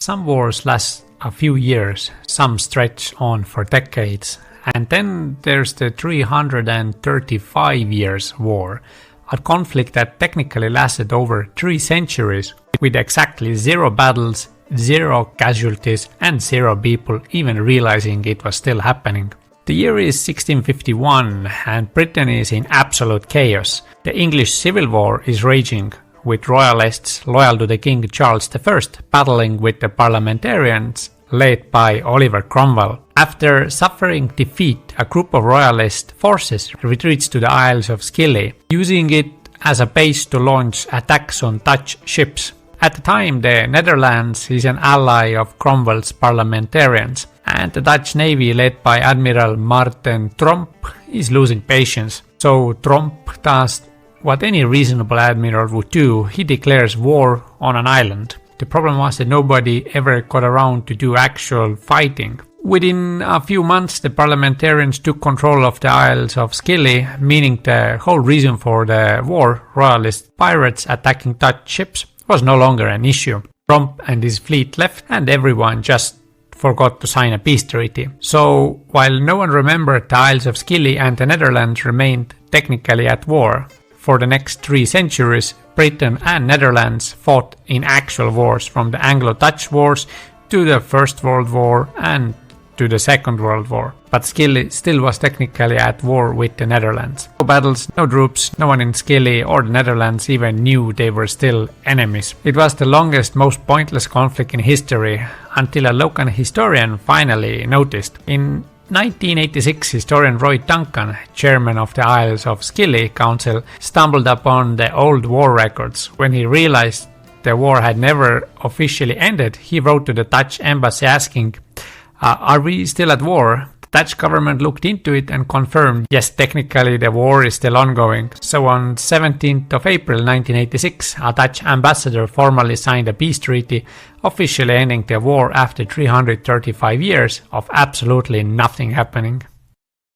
Some wars last a few years, some stretch on for decades, and then there's the 335 years war, a conflict that technically lasted over 3 centuries, with exactly 0 battles, 0 casualties, and 0 people even realizing it was still happening. The year is 1651, and Britain is in absolute chaos. The English Civil War is raging, with royalists loyal to the King Charles I battling with the parliamentarians led by Oliver Cromwell. After suffering defeat, a group of royalist forces retreats to the Isles of Scilly, using it as a base to launch attacks on Dutch ships. At the time, the Netherlands is an ally of Cromwell's parliamentarians, and the Dutch navy led by Admiral Marten Tromp is losing patience. So Tromp does what any reasonable admiral would do: he declares war on an island. The problem was that nobody ever got around to do actual fighting. Within a few months, the parliamentarians took control of the Isles of Scilly, meaning the whole reason for the war, royalist pirates attacking Dutch ships, was no longer an issue. Tromp and his fleet left, and everyone just forgot to sign a peace treaty. So, while no one remembered, the Isles of Scilly and the Netherlands remained technically at war. For the next 3 centuries, Britain and Netherlands fought in actual wars, from the Anglo-Dutch Wars to the First World War and to the Second World War. But Scilly still was technically at war with the Netherlands. No battles, no troops, no one in Scilly or the Netherlands even knew they were still enemies. It was the longest, most pointless conflict in history, until a local historian finally noticed. In 1986, historian Roy Duncan, chairman of the Isles of Scilly Council, stumbled upon the old war records. When he realized the war had never officially ended, he wrote to the Dutch embassy asking, "Are we still at war?" The Dutch government looked into it and confirmed, yes, technically the war is still ongoing. So on 17th of April 1986, a Dutch ambassador formally signed a peace treaty, officially ending the war after 335 years of absolutely nothing happening.